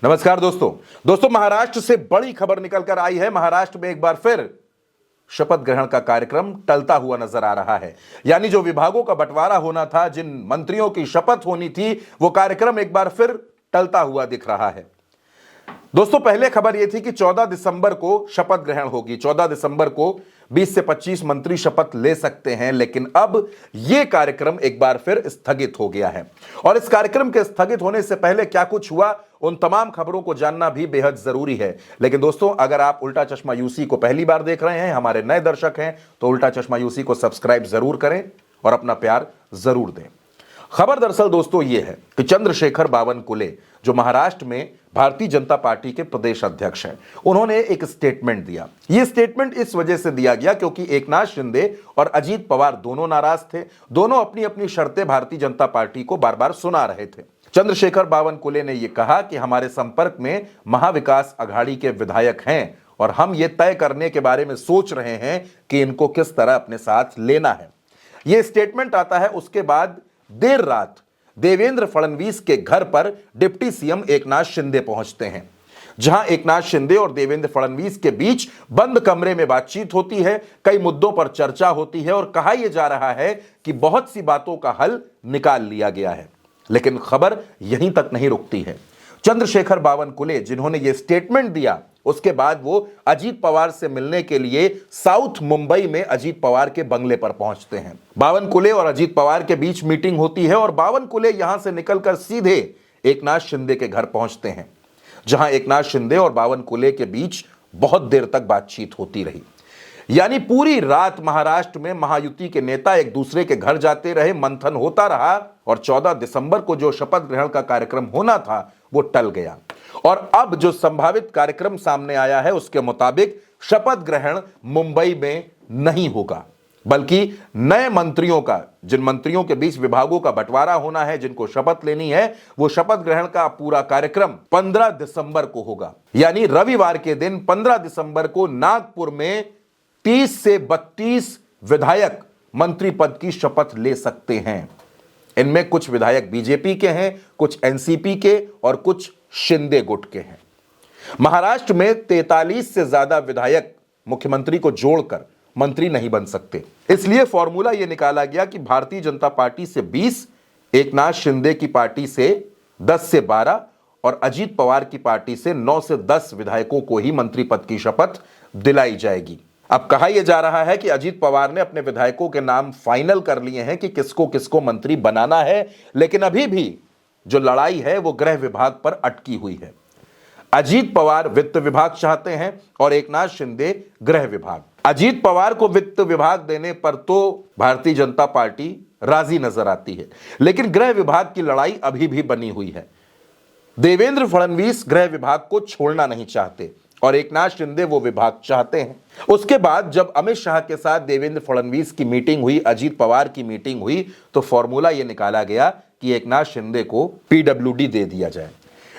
नमस्कार दोस्तों महाराष्ट्र से बड़ी खबर निकलकर आई है। महाराष्ट्र में एक बार फिर शपथ ग्रहण का कार्यक्रम टलता हुआ नजर आ रहा है। यानी जो विभागों का बंटवारा होना था, जिन मंत्रियों की शपथ होनी थी, वो कार्यक्रम एक बार फिर टलता हुआ दिख रहा है। दोस्तों पहले खबर यह थी कि 14 दिसंबर को शपथ ग्रहण होगी। 14 दिसंबर को 20 से 25 मंत्री शपथ ले सकते हैं, लेकिन अब यह कार्यक्रम एक बार फिर स्थगित हो गया है। और इस कार्यक्रम के स्थगित होने से पहले क्या कुछ हुआ, उन तमाम खबरों को जानना भी बेहद जरूरी है। लेकिन दोस्तों, अगर आप उल्टा चश्मा यूसी को पहली बार देख रहे हैं, हमारे नए दर्शक हैं, तो उल्टा चश्मा यूसी को सब्सक्राइब जरूर करें और अपना प्यार जरूर दें। खबर दरअसल दोस्तों ये है कि चंद्रशेखर बावनकुले, जो महाराष्ट्र में भारतीय जनता पार्टी के प्रदेश अध्यक्ष हैं, उन्होंने एक स्टेटमेंट दिया। यह स्टेटमेंट इस वजह से दिया गया क्योंकि एकनाथ शिंदे और अजीत पवार दोनों नाराज थे। दोनों अपनी अपनी शर्तें भारतीय जनता पार्टी को बार बार सुना रहे थे। चंद्रशेखर बावनकुले ने यह कहा कि हमारे संपर्क में महाविकास अघाड़ी के विधायक हैं और हम ये तय करने के बारे में सोच रहे हैं कि इनको किस तरह अपने साथ लेना है। यह स्टेटमेंट आता है उसके बाद देर रात देवेंद्र फडणवीस के घर पर डिप्टी सीएम एकनाथ शिंदे पहुंचते हैं, जहां एकनाथ शिंदे और देवेंद्र फडणवीस के बीच बंद कमरे में बातचीत होती है। कई मुद्दों पर चर्चा होती है और कहा यह जा रहा है कि बहुत सी बातों का हल निकाल लिया गया है। लेकिन खबर यहीं तक नहीं रुकती है। चंद्रशेखर बावनकुले, जिन्होंने यह स्टेटमेंट दिया, उसके बाद वो अजीत पवार से मिलने के लिए साउथ मुंबई में अजीत पवार के बंगले पर पहुंचते हैं। बावनकुले और अजीत पवार के बीच मीटिंग होती है और बावनकुले यहां से निकलकर सीधे एकनाथ शिंदे के घर पहुंचते हैं, जहां एकनाथ शिंदे और बावनकुले के बीच बहुत देर तक बातचीत होती रही। यानी पूरी रात महाराष्ट्र में महायुति के नेता एक दूसरे के घर जाते रहे, मंथन होता रहा और 14 दिसंबर को जो शपथ ग्रहण का कार्यक्रम होना था वो टल गया। और अब जो संभावित कार्यक्रम सामने आया है उसके मुताबिक शपथ ग्रहण मुंबई में नहीं होगा, बल्कि नए मंत्रियों का, जिन मंत्रियों के बीच विभागों का बंटवारा होना है, जिनको शपथ लेनी है, वो शपथ ग्रहण का पूरा कार्यक्रम 15 दिसंबर को होगा। यानी रविवार के दिन 15 दिसंबर को नागपुर में 30 से 32 विधायक मंत्री पद की शपथ ले सकते हैं। इनमें कुछ विधायक बीजेपी के हैं, कुछ एनसीपी के और कुछ शिंदे गुट के हैं। महाराष्ट्र में 43 से ज्यादा विधायक मुख्यमंत्री को जोड़कर मंत्री नहीं बन सकते। इसलिए फॉर्मूला यह निकाला गया कि भारतीय जनता पार्टी से 20, एकनाथ शिंदे की पार्टी से 10 से 12 और अजीत पवार की पार्टी से 9 से 10 विधायकों को ही मंत्री पद की शपथ दिलाई जाएगी। अब कहा यह जा रहा है कि अजीत पवार ने अपने विधायकों के नाम फाइनल कर लिए हैं कि किसको किसको मंत्री बनाना है, लेकिन अभी भी जो लड़ाई है वो गृह विभाग पर अटकी हुई है। अजीत पवार वित्त विभाग चाहते हैं और एकनाथ शिंदे गृह विभाग। अजीत पवार को वित्त विभाग देने पर तो भारतीय जनता पार्टी राजी नजर आती है, लेकिन गृह विभाग की लड़ाई अभी भी बनी हुई है। देवेंद्र फडणवीस गृह विभाग को छोड़ना नहीं चाहते और एकनाथ शिंदे वो विभाग चाहते हैं। उसके बाद जब अमित शाह के साथ देवेंद्र फडणवीस की मीटिंग हुई, अजीत पवार की मीटिंग हुई, तो फॉर्मूला यह निकाला गया कि एकनाथ शिंदे को पीडब्ल्यूडी दे दिया जाए।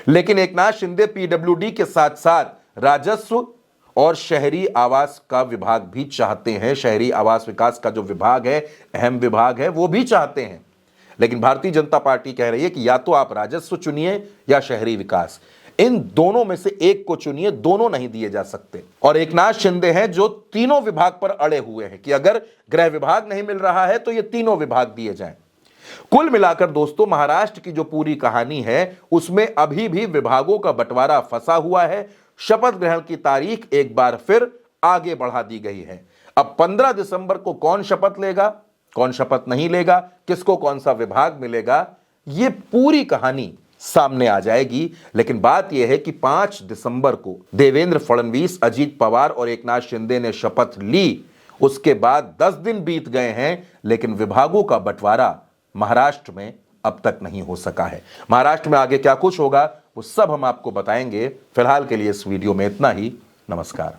लेकिन एकनाथ शिंदे पीडब्ल्यूडी के साथ साथ राजस्व और शहरी आवास का विभाग भी चाहते हैं। शहरी आवास विकास का जो विभाग है, अहम विभाग है, वो भी चाहते हैं। लेकिन भारतीय जनता पार्टी कह रही है कि या तो आप राजस्व चुनिए या शहरी विकास, इन दोनों में से एक को चुनिए, दोनों नहीं दिए जा सकते। और एकनाथ शिंदे हैं जो तीनों विभाग पर अड़े हुए हैं कि अगर गृह विभाग नहीं मिल रहा है तो ये तीनों विभाग दिए जाएं। कुल मिलाकर दोस्तों, महाराष्ट्र की जो पूरी कहानी है उसमें अभी भी विभागों का बंटवारा फंसा हुआ है। शपथ ग्रहण की तारीख एक बार फिर आगे बढ़ा दी गई है। अब 15 दिसंबर को कौन शपथ लेगा, कौन शपथ नहीं लेगा, किसको कौन सा विभाग मिलेगा, ये पूरी कहानी सामने आ जाएगी। लेकिन बात यह है कि 5 दिसंबर को देवेंद्र फडणवीस, अजीत पवार और एकनाथ शिंदे ने शपथ ली। उसके बाद 10 दिन बीत गए हैं, लेकिन विभागों का बंटवारा महाराष्ट्र में अब तक नहीं हो सका है। महाराष्ट्र में आगे क्या कुछ होगा वो सब हम आपको बताएंगे। फिलहाल के लिए इस वीडियो में इतना ही। नमस्कार।